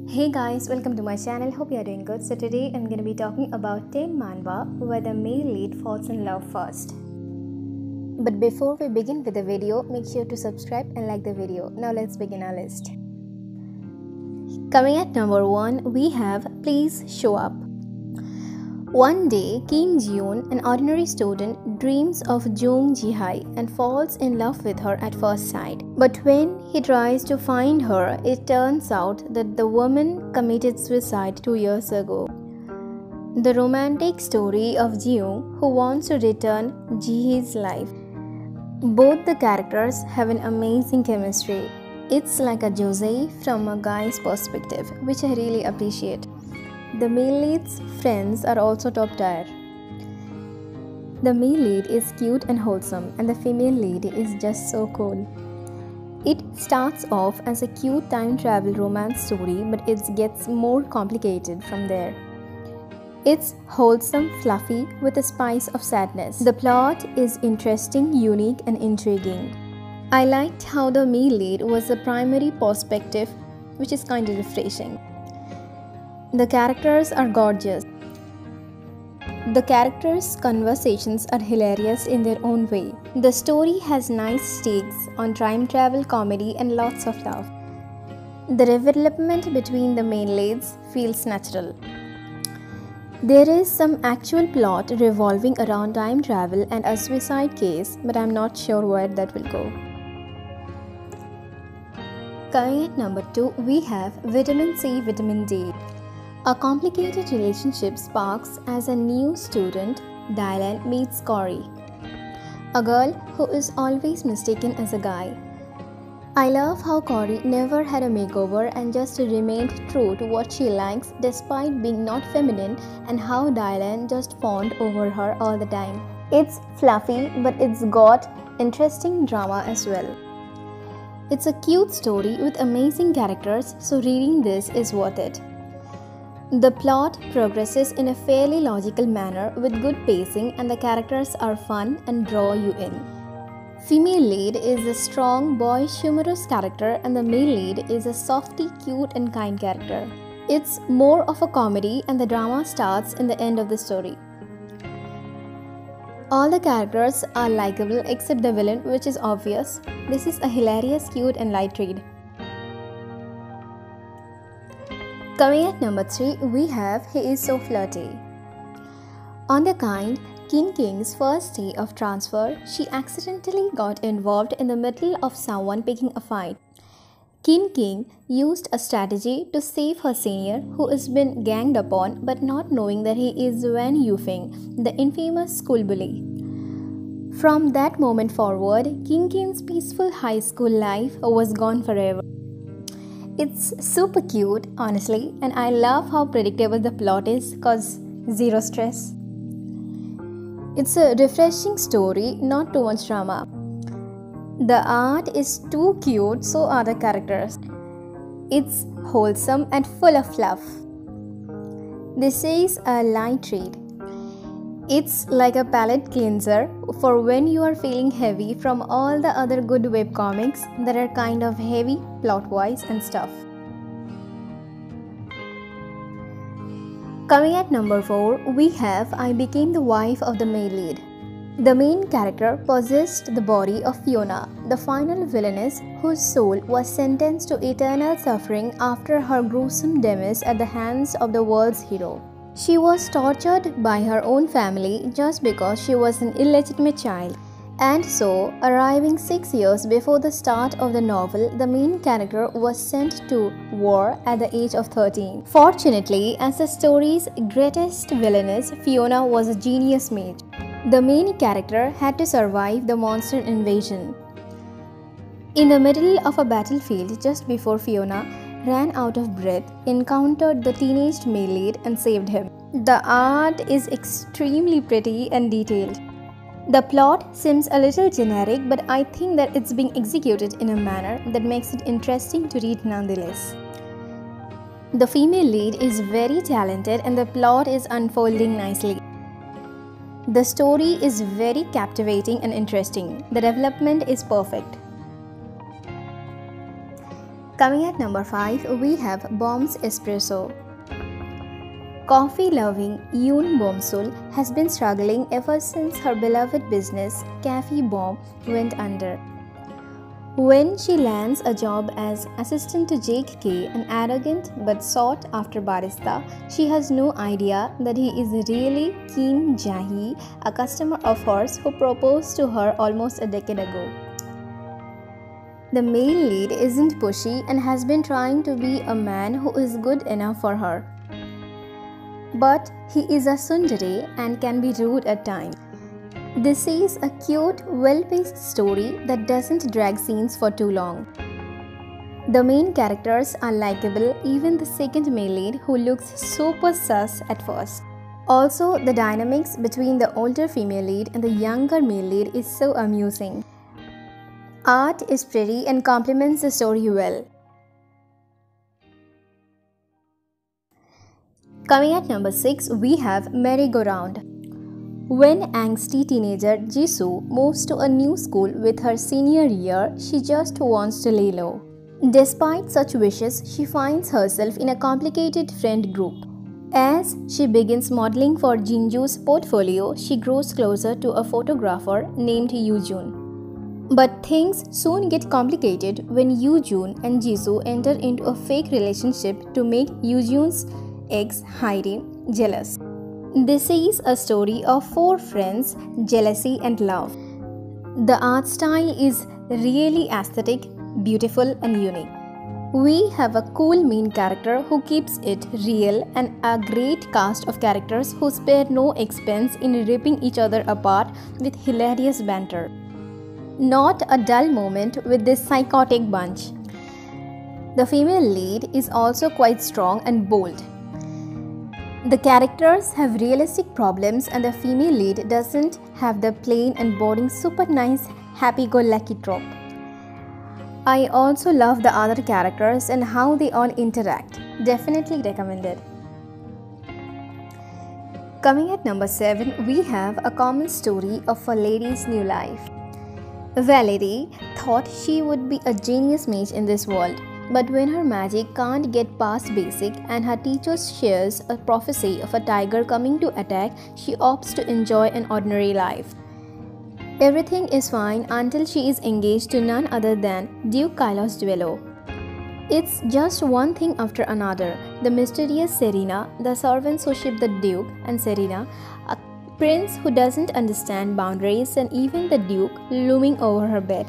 Hey guys, welcome to my channel. Hope you are doing good. So today I'm going to be talking about teen manhwa where the male lead falls in love first. But before we begin with the video, make sure to subscribe and like the video. Now let's begin our list. Coming at number 1, we have Please Show Up. One day, Kim Ji-yoon, an ordinary student, dreams of Jung Ji-hai and falls in love with her at first sight. But when he tries to find her, it turns out that the woman committed suicide 2 years ago. The romantic story of Ji-yoon, who wants to return Ji-hee's life. Both the characters have an amazing chemistry. It's like a josei from a guy's perspective, which I really appreciate. The male lead's friends are also top tier. The male lead is cute and wholesome, and the female lead is just so cool. It starts off as a cute time travel romance story, but it gets more complicated from there. It's wholesome, fluffy, with a spice of sadness. The plot is interesting, unique, and intriguing. I liked how the male lead was the primary perspective, which is kind of refreshing. The characters are gorgeous. The characters' conversations are hilarious in their own way. The story has nice stakes on time travel comedy and lots of love. The development between the main leads feels natural. There is some actual plot revolving around time travel and a suicide case, but I'm not sure where that will go. Coming at number 2, we have Vitamin C, Vitamin D. A complicated relationship sparks as a new student, Dylan, meets Corey, a girl who is always mistaken as a guy. I love how Corey never had a makeover and just remained true to what she likes despite being not feminine, and how Dylan just fawned over her all the time. It's fluffy, but it's got interesting drama as well. It's a cute story with amazing characters, so reading this is worth it. The plot progresses in a fairly logical manner with good pacing, and the characters are fun and draw you in. Female lead is a strong, boyish, humorous character, and the male lead is a softy, cute and kind character. It's more of a comedy, and the drama starts in the end of the story. All the characters are likable except the villain, which is obvious. This is a hilarious, cute and light read. Coming at number 3, we have He Is So Flirty. On the kind, Kim King's first day of transfer, she accidentally got involved in the middle of someone picking a fight. Kim King used a strategy to save her senior, who has been ganged upon, but not knowing that he is Wen Yufeng, the infamous school bully. From that moment forward, Kim King's peaceful high school life was gone forever. It's super cute, honestly, and I love how predictable the plot is, cause zero stress. It's a refreshing story, not too much drama. The art is too cute, so are the characters. It's wholesome and full of fluff. This is a light read. It's like a palate cleanser for when you are feeling heavy from all the other good webcomics that are kind of heavy plot-wise and stuff. Coming at number 4, we have I Became the Wife of the Male Lead. The main character possessed the body of Fiona, the final villainess whose soul was sentenced to eternal suffering after her gruesome demise at the hands of the world's hero. She was tortured by her own family just because she was an illegitimate child. And so, arriving 6 years before the start of the novel, the main character was sent to war at the age of 13. Fortunately, as the story's greatest villainess, Fiona was a genius mage. The main character had to survive the monster invasion. In the middle of a battlefield just before Fiona ran out of breath, encountered the teenage male lead and saved him. The art is extremely pretty and detailed. The plot seems a little generic, but I think that it's being executed in a manner that makes it interesting to read nonetheless. The female lead is very talented and the plot is unfolding nicely. The story is very captivating and interesting. The development is perfect. Coming at number 5, we have Bomb's Espresso. Coffee-loving Yoon Bomsul has been struggling ever since her beloved business, Cafe Bomb, went under. When she lands a job as assistant to Jake K, an arrogant but sought-after barista, she has no idea that he is really Kim Jae, a customer of hers who proposed to her almost a decade ago. The male lead isn't pushy and has been trying to be a man who is good enough for her. But he is a tsundere and can be rude at times. This is a cute, well-paced story that doesn't drag scenes for too long. The main characters are likable, even the second male lead who looks super sus at first. Also, the dynamics between the older female lead and the younger male lead is so amusing. Art is pretty and complements the story well. Coming at number 6, we have Merry Go Round. When angsty teenager Jisoo moves to a new school with her senior year, she just wants to lay low. Despite such wishes, she finds herself in a complicated friend group. As she begins modeling for Jinju's portfolio, she grows closer to a photographer named Yoojun. But things soon get complicated when Yoojun and Jisoo enter into a fake relationship to make Yoojun's ex Haerin jealous. This is a story of 4 friends, jealousy and love. The art style is really aesthetic, beautiful and unique. We have a cool main character who keeps it real and a great cast of characters who spare no expense in ripping each other apart with hilarious banter. Not a dull moment with this psychotic bunch. The female lead is also quite strong and bold. The characters have realistic problems and the female lead doesn't have the plain and boring super nice happy-go-lucky trope. I also love the other characters and how they all interact. Definitely recommended. Coming at number 7, we have A Common Story of a Lady's New Life. Valerie thought she would be a genius mage in this world. But when her magic can't get past basic and her teacher shares a prophecy of a tiger coming to attack, she opts to enjoy an ordinary life. Everything is fine until she is engaged to none other than Duke Kylos Duello. It's just one thing after another. The mysterious Serena, the servants who ship the Duke, and Serena, a prince who doesn't understand boundaries, and even the Duke looming over her bed.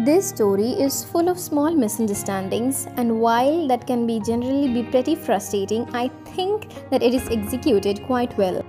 This story is full of small misunderstandings, and while that can generally be pretty frustrating, I think that it is executed quite well.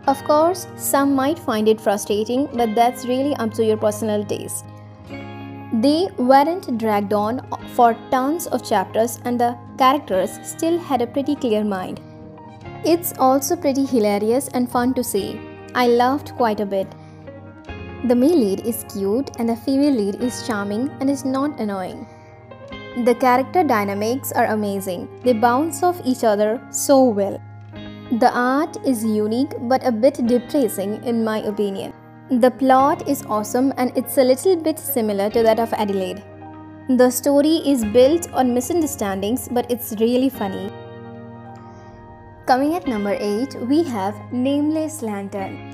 Of course, some might find it frustrating, but that's really up to your personal taste. They weren't dragged on for tons of chapters and the characters still had a pretty clear mind. It's also pretty hilarious and fun to see. I laughed quite a bit. The male lead is cute and the female lead is charming and is not annoying. The character dynamics are amazing. They bounce off each other so well. The art is unique but a bit depressing in my opinion. The plot is awesome and it's a little bit similar to that of Adelaide. The story is built on misunderstandings but it's really funny. Coming at number 8, we have Nameless Lantern.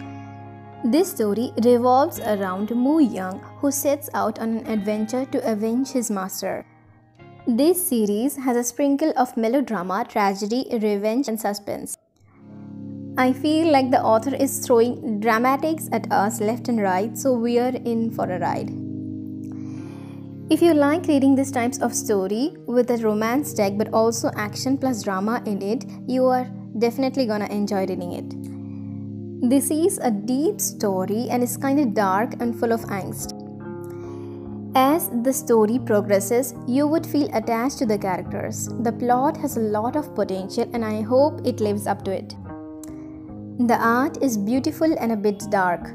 This story revolves around Moo Young, who sets out on an adventure to avenge his master. This series has a sprinkle of melodrama, tragedy, revenge and suspense. I feel like the author is throwing dramatics at us left and right, so we are in for a ride. If you like reading these types of story with a romance tag but also action plus drama in it, you are definitely gonna enjoy reading it. This is a deep story and is kind of dark and full of angst. As the story progresses, you would feel attached to the characters. The plot has a lot of potential and I hope it lives up to it. The art is beautiful and a bit dark.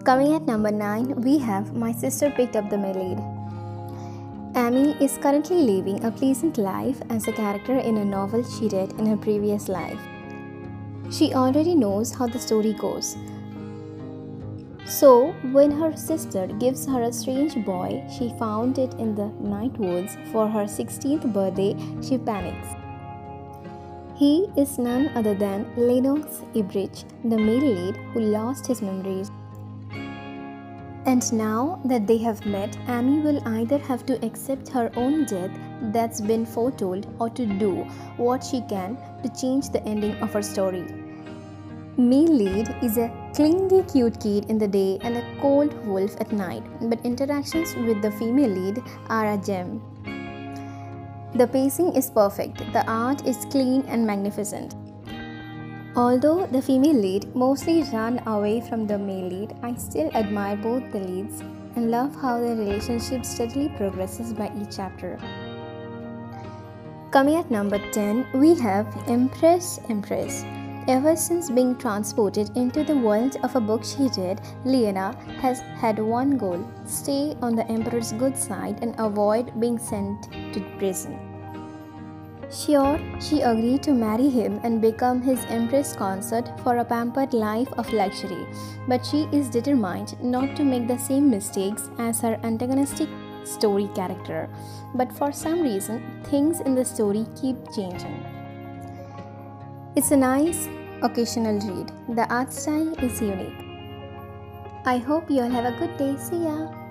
Coming at number 9, we have My Sister Picked Up the Maid. Amy is currently living a pleasant life as a character in a novel she read in her previous life. She already knows how the story goes. So, when her sister gives her a strange boy she found it in the night woods for her 16th birthday, she panics. He is none other than Lennox Ibrich, the male lead who lost his memories. And now that they have met, Amy will either have to accept her own death that's been foretold or to do what she can to change the ending of her story. Male lead is a clingy cute kid in the day and a cold wolf at night, but interactions with the female lead are a gem. The pacing is perfect, the art is clean and magnificent. Although the female lead mostly run away from the male lead, I still admire both the leads and love how their relationship steadily progresses by each chapter. Coming at number 10, we have Empress. Ever since being transported into the world of a book she read, Liana has had one goal: stay on the Emperor's good side and avoid being sent to prison. Sure, she agreed to marry him and become his Empress consort for a pampered life of luxury, but she is determined not to make the same mistakes as her antagonistic story character. But for some reason, things in the story keep changing. It's a nice, occasional read. The art style is unique. I hope you all have a good day. See ya!